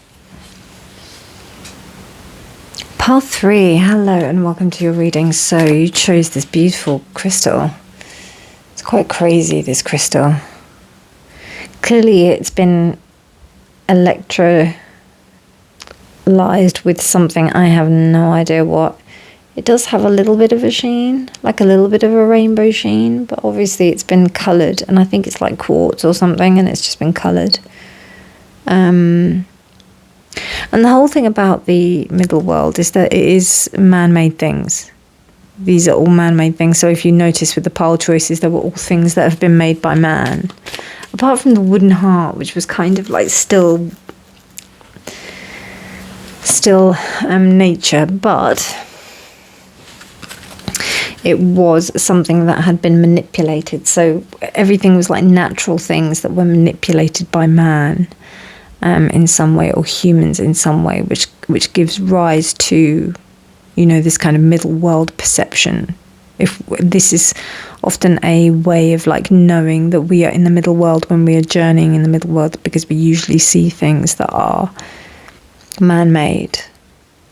Pile 3, hello and welcome to your reading. So you chose this beautiful crystal. It's quite crazy, this crystal. Clearly it's been electrolyzed with something. I have no idea what. It does have a little bit of a sheen, like a little bit of a rainbow sheen, but obviously it's been coloured, and I think it's like quartz or something, and it's just been coloured. And the whole thing about the middle world is that it is man-made things. These are all man-made things, so if you notice with the pile choices, they were all things that have been made by man. Apart from the wooden heart, which was kind of like still nature, but it was something that had been manipulated. So everything was like natural things that were manipulated by man in some way, or humans in some way, which gives rise to, you know, this kind of middle world perception. If this is often a way of like knowing that we are in the middle world when we are journeying in the middle world, because we usually see things that are man-made.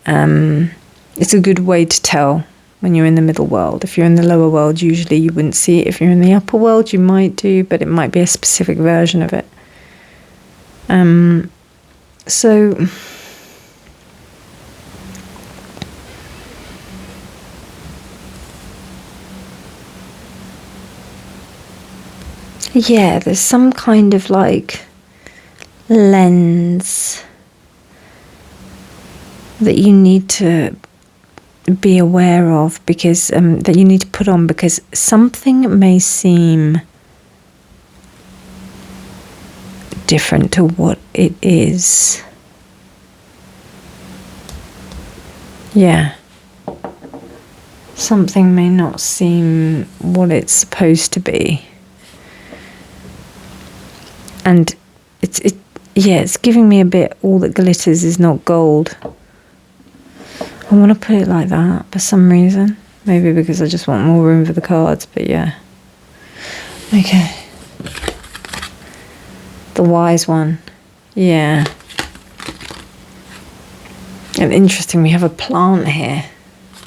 It's a good way to tell when you're in the middle world. If you're in the lower world, usually you wouldn't see it. If you're in the upper world, you might do, but it might be a specific version of it. So yeah, there's some kind of like lens that you need to be aware of, because that you need to put on, because something may seem different to what it is. Yeah, something may not seem what it's supposed to be, and it's giving me a bit, all that glitters is not gold. I want to put it like that for some reason. Maybe because I just want more room for the cards, but yeah. Okay. The wise one. Yeah. And interesting, we have a plant here.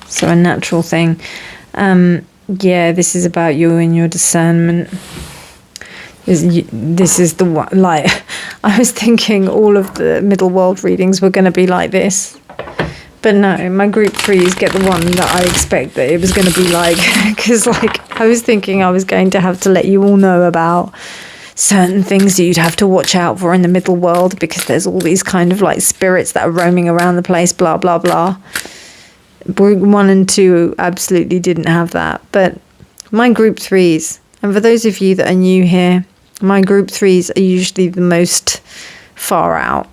So a natural thing. Yeah, this is about you and your discernment. This is the one, like, I was thinking all of the middle world readings were going to be like this. But no, my group 3s get the one that I expect that it was going to be like, because like I was thinking I was going to have to let you all know about certain things that you'd have to watch out for in the middle world, because there's all these kind of like spirits that are roaming around the place, blah, blah, blah. Group 1 and 2 absolutely didn't have that. But my group 3s, and for those of you that are new here, my group 3s are usually the most far out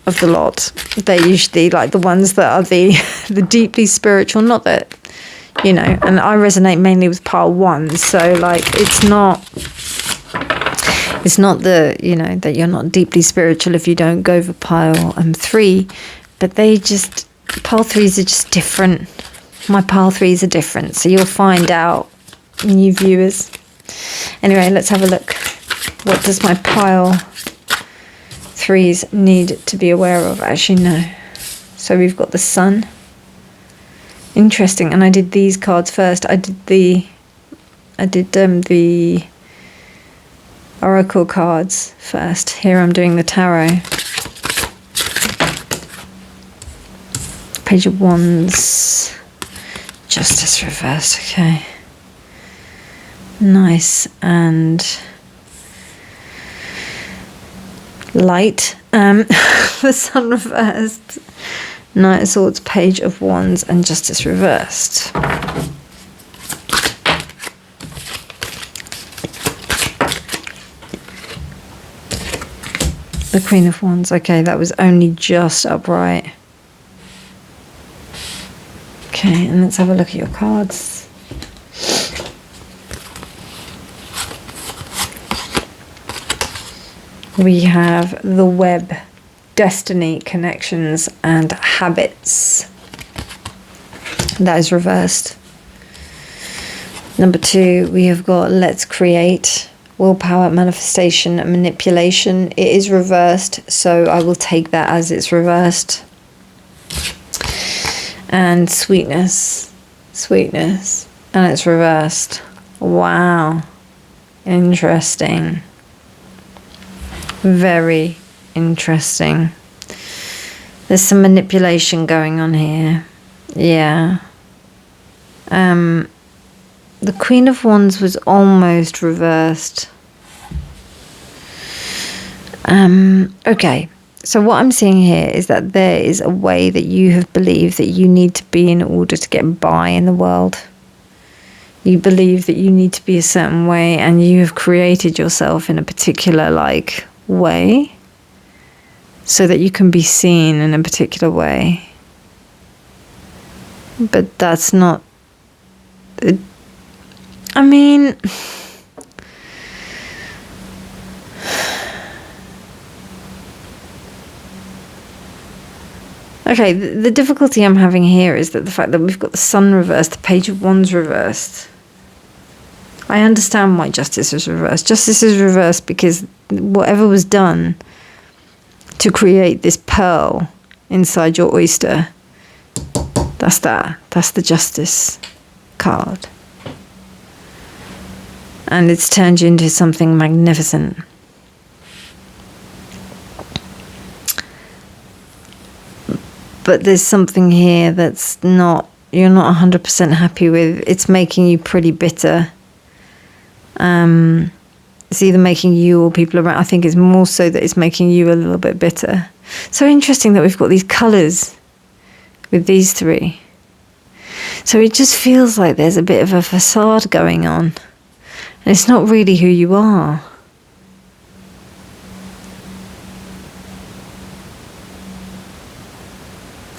of the lot. They're usually like the ones that are the deeply spiritual, not that, you know, and I resonate mainly with pile 1, so like it's not the, you know, that you're not deeply spiritual if you don't go for pile 3, but they just, pile 3s are just different. My pile threes are different, so you'll find out, new viewers. Anyway, let's have a look. What does my pile threes need to be aware of? Actually, no. So we've got the sun. Interesting. And I did these cards first. I did the Oracle cards first. Here I'm doing the tarot. Page of Wands. Justice reversed. Okay. Nice. And light. The sun reversed. Knight of Swords, Page of Wands, and Justice reversed. The Queen of Wands. Okay, that was only just upright. Okay, and let's have a look at your cards. We have the web, destiny, connections, and habits. That is reversed. Number 2, we have got let's create, willpower, manifestation, and manipulation. It is reversed, so I will take that as it's reversed. And sweetness, and it's reversed. Wow, interesting. Very interesting. There's some manipulation going on here. Yeah. The Queen of Wands was almost reversed. Okay. So what I'm seeing here is that there is a way that you have believed that you need to be in order to get by in the world. You believe that you need to be a certain way, and you have created yourself in a particular way so that you can be seen in a particular way. But that's not, I mean, okay, the difficulty I'm having here is that the fact that we've got the sun reversed, the Page of Wands reversed. I understand why justice is reversed. Justice is reversed because whatever was done to create this pearl inside your oyster, that's the justice card. And it's turned you into something magnificent. But there's something here that's you're not 100% happy with. It's making you pretty bitter. It's either making you or people around. I think it's more so that it's making you a little bit bitter. So interesting that we've got these colours with these 3. So it just feels like there's a bit of a facade going on. And it's not really who you are.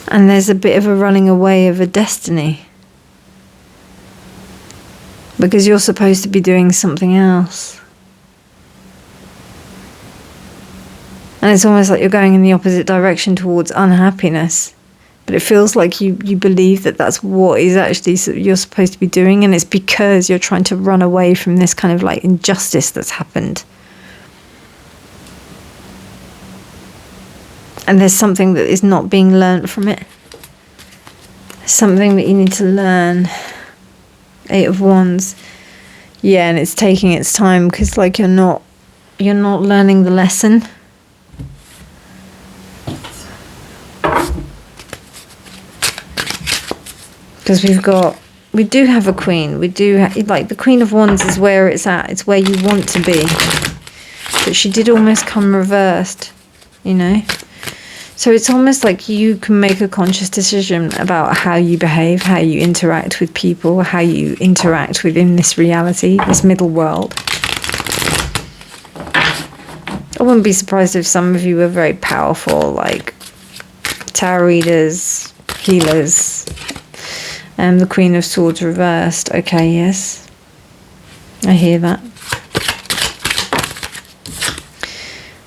And there's a bit of a running away of a destiny. Because you're supposed to be doing something else. And it's almost like you're going in the opposite direction towards unhappiness. But it feels like you believe that that's what is actually you're supposed to be doing. And it's because you're trying to run away from this kind of injustice that's happened. And there's something that is not being learnt from it. There's something that you need to learn. 8 of Wands. Yeah, and it's taking its time because you're not learning the lesson. Because we do have a queen. We do the Queen of Wands is where it's at. It's where you want to be. But she did almost come reversed, So it's almost like you can make a conscious decision about how you behave, how you interact with people, how you interact within this reality, this middle world. I wouldn't be surprised if some of you were very powerful, tarot readers, healers. The Queen of Swords reversed. Okay, yes. I hear that.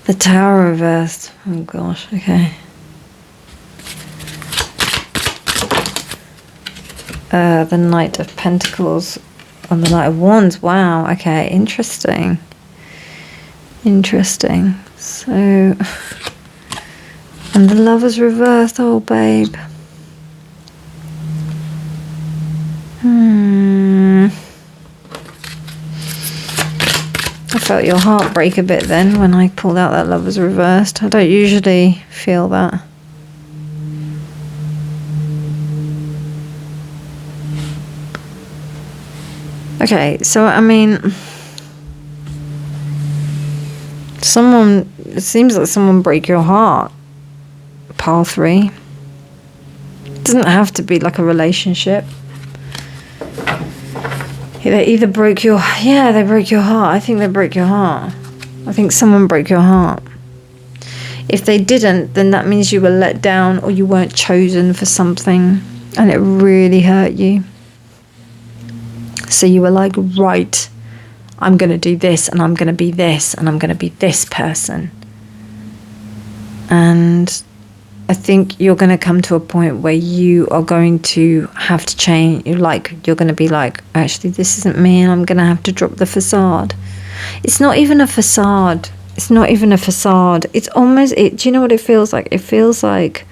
The Tower reversed. Oh gosh, okay. The Knight of Pentacles and the Knight of Wands. Wow, okay, interesting. Interesting. So, and the Lovers reversed. Oh, babe. I felt your heart break a bit then when I pulled out that Lovers reversed. I don't usually feel that. Okay, so I mean, it seems like someone broke your heart. Pile 3. It doesn't have to be like a relationship. They either broke your, they broke your heart. I think they broke your heart. I think someone broke your heart. If they didn't, then that means you were let down or you weren't chosen for something and it really hurt you. So you were like, right, I'm going to do this and I'm going to be this and I'm going to be this person. And I think you're going to come to a point where you are going to have to change. You're going to be like, actually, this isn't me and I'm going to have to drop the facade. It's not even a facade. It's not even a facade. It's almost, do you know what it feels like? It feels like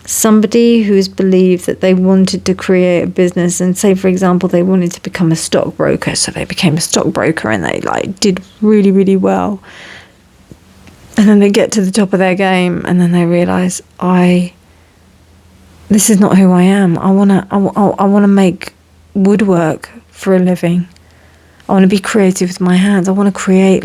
somebody who's believed that they wanted to create a business and say, for example, they wanted to become a stockbroker. So they became a stockbroker and they did really, really well. And then they get to the top of their game and then they realize, this is not who I am. I want to make woodwork for a living. I want to be creative with my hands. I want to create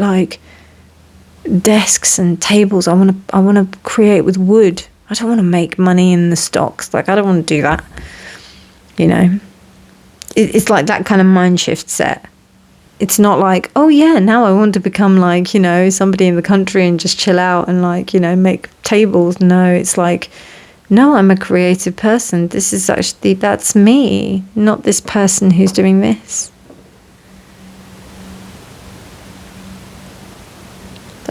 desks and tables. I want to create with wood. I don't want to make money in the stocks. I don't want to do that. You know, it's like that kind of mind shift set. It's not like, oh yeah, now I want to become somebody in the country and just chill out and make tables. No, it's like, no, I'm a creative person. This is actually, that's me, not this person who's doing this.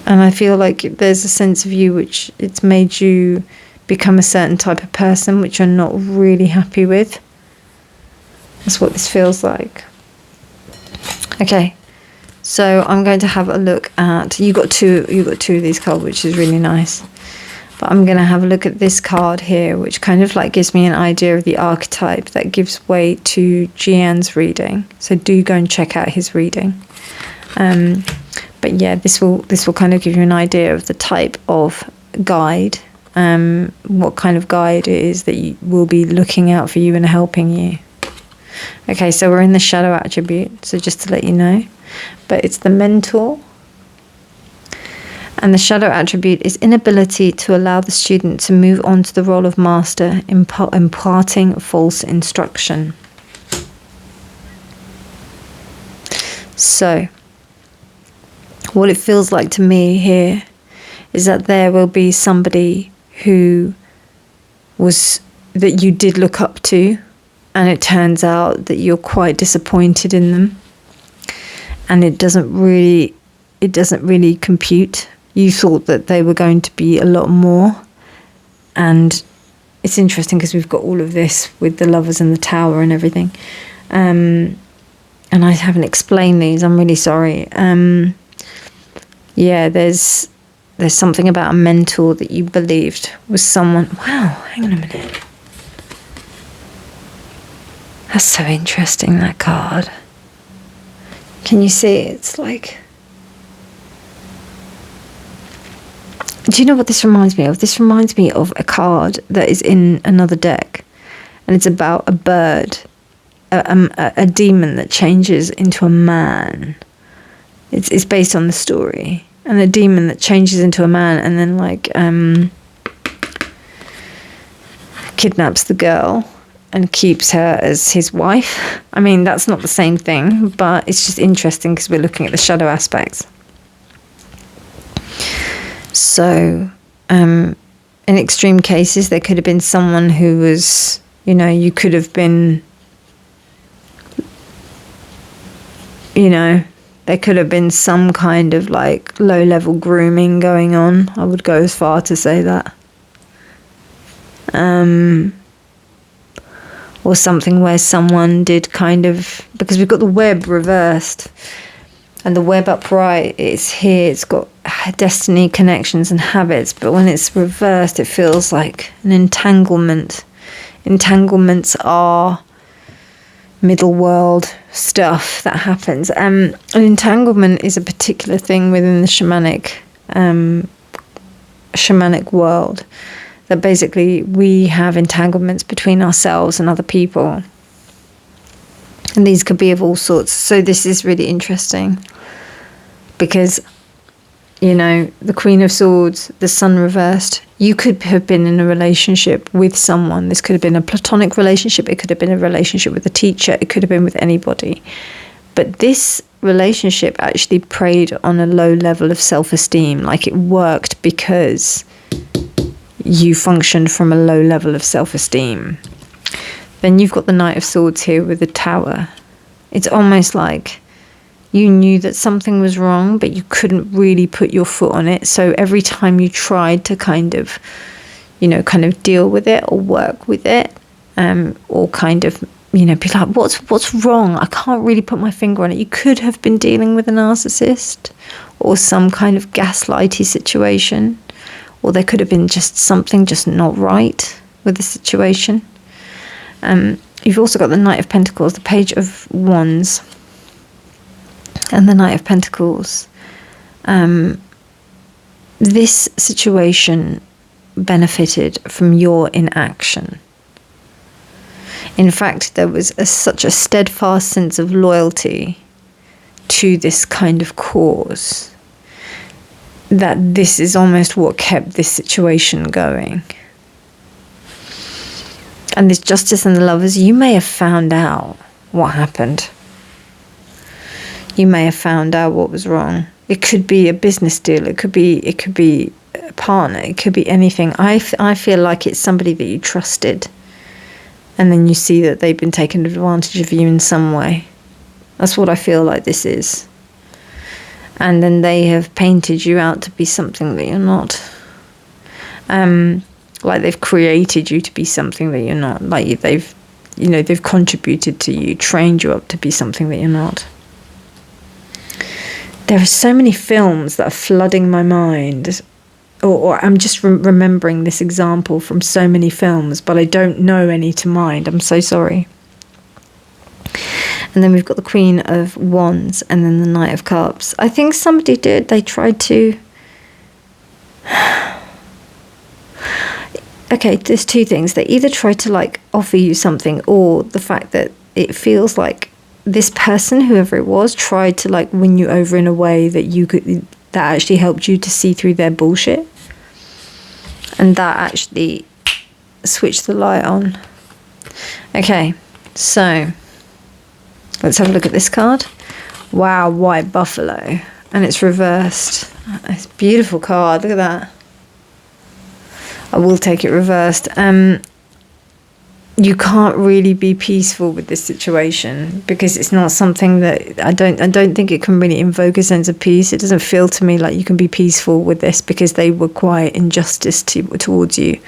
And I feel like there's a sense of you which it's made you become a certain type of person which you're not really happy with. That's what this feels like. Okay, so I'm going to have a look at, you got two of these cards, which is really nice. But I'm going to have a look at this card here, which kind of gives me an idea of the archetype that gives way to Gian's reading. So do go and check out his reading. But yeah, this will kind of give you an idea of the type of guide, what kind of guide it is that will be looking out for you and helping you. Okay, so we're in the shadow attribute, so just to let you know. But it's the mentor. And the shadow attribute is inability to allow the student to move on to the role of master, imparting false instruction. So, what it feels like to me here is that there will be somebody that you did look up to, and it turns out that you're quite disappointed in them, and it doesn't really compute. You thought that they were going to be a lot more, and it's interesting because we've got all of this with the Lovers and the Tower and everything, and I haven't explained these. I'm really sorry. Yeah, there's something about a mentor that you believed was someone. Wow, hang on a minute. That's so interesting, that card. Can you see? It's like... Do you know what this reminds me of? This reminds me of a card that is in another deck. And it's about a bird. A demon that changes into a man. It's based on the story. And a demon that changes into a man and then kidnaps the girl and keeps her as his wife. I mean, that's not the same thing, but it's just interesting because we're looking at the shadow aspects. So, in extreme cases, there could have been someone who was, you could have been, there could have been some kind of low-level grooming going on. I would go as far to say that. or something where someone did kind of, because we've got the web reversed and the web upright, it's here, it's got destiny, connections and habits, but when it's reversed it feels like an entanglement. Entanglements are middle world stuff that happens. An entanglement is a particular thing within the shamanic world, that basically we have entanglements between ourselves and other people, and these could be of all sorts. So this is really interesting because, you know, the Queen of Swords, the Sun reversed, you could have been in a relationship with someone. This could have been a platonic relationship, it could have been a relationship with a teacher, it could have been with anybody, but this relationship actually preyed on a low level of self-esteem. Like, it worked because you functioned from a low level of self-esteem. Then you've got the Knight of Swords here with the Tower. It's almost like you knew that something was wrong, but you couldn't really put your foot on it. So every time you tried to kind of deal with it or work with it, or kind of, be like, what's wrong? I can't really put my finger on it. You could have been dealing with a narcissist or some kind of gaslighty situation, or there could have been just something just not right with the situation. You've also got the Knight of Pentacles, the Page of Wands, and the Knight of Pentacles. This situation benefited from your inaction. In fact, there was such a steadfast sense of loyalty to this kind of cause that this is almost what kept this situation going. And this Justice and the Lovers, you may have found out what happened. You may have found out what was wrong. It could be a business deal. It could be a partner. It could be anything. I feel like it's somebody that you trusted, and then you see that they've been taking advantage of you in some way. That's what I feel like this is. And then they have painted you out to be something that you're not. Like they've created you to be something that you're not. Like they've contributed to you, trained you up to be something that you're not. There are so many films that are flooding my mind, or I'm just remembering this example from so many films, but I don't know any to mind. I'm so sorry. And then we've got the Queen of Wands and then the Knight of Cups. I think somebody did. They tried to... Okay, there's two things. They either tried to offer you something, or the fact that it feels like this person, whoever it was, tried to win you over in a way that that actually helped you to see through their bullshit. And that actually switched the light on. Okay, so let's have a look at this card. Wow, White Buffalo. And it's reversed. It's a beautiful card. Look at that. I will take it reversed. You can't really be peaceful with this situation because it's not something that I don't think it can really invoke a sense of peace. It doesn't feel to me like you can be peaceful with this because they were quite injustice towards you.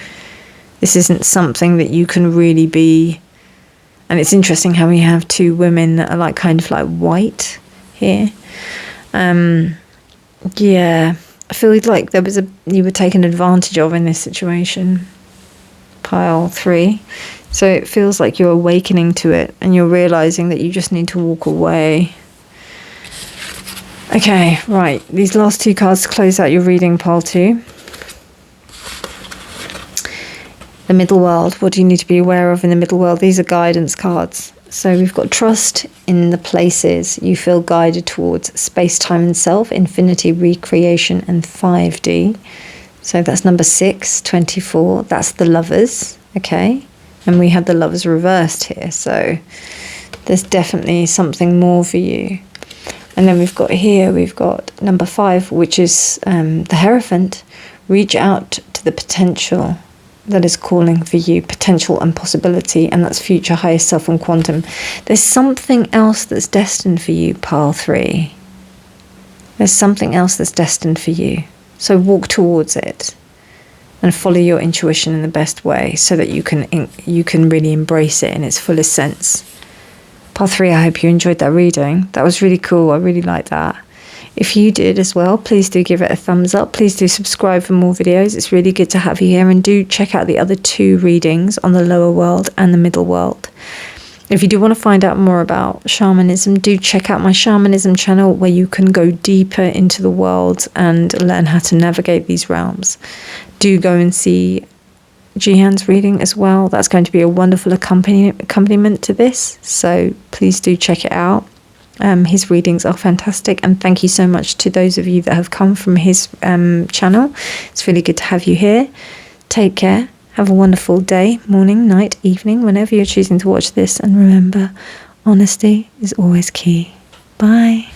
This isn't something that you can really be. And it's interesting how we have two women that are kind of white here. Yeah, I feel like you were taken advantage of in this situation. Pile 3. So it feels like you're awakening to it and you're realizing that you just need to walk away. Okay, right. These last two cards close out your reading, pile 2. The middle world. What do you need to be aware of in the middle world? These are guidance cards. So we've got trust in the places you feel guided towards, space, time and self, infinity, recreation and 5D. So that's number 6, 24. That's the Lovers. Okay. And we had the Lovers reversed here. So there's definitely something more for you. And then we've got number 5, which is the Hierophant. Reach out to the potential that is calling for you, potential and possibility, and that's future, higher self and quantum. There's something else that's destined for you, pile 3. There's something else that's destined for you. So walk towards it. and follow your intuition in the best way so that you can really embrace it in its fullest sense. Part 3, I hope you enjoyed that reading. That was really cool. I really liked that. If you did as well, please do give it a thumbs up. Please do subscribe for more videos. It's really good to have you here. And do check out the other 2 readings on the lower world and the middle world. If you do want to find out more about shamanism, do check out my shamanism channel, where you can go deeper into the world and learn how to navigate these realms. Do go and see Gian's reading as well. That's going to be a wonderful accompaniment to this. So please do check it out. His readings are fantastic, and thank you so much to those of you that have come from his channel. It's really good to have you here. Take care. Have a wonderful day, morning, night, evening, whenever you're choosing to watch this. And remember, honesty is always key. Bye.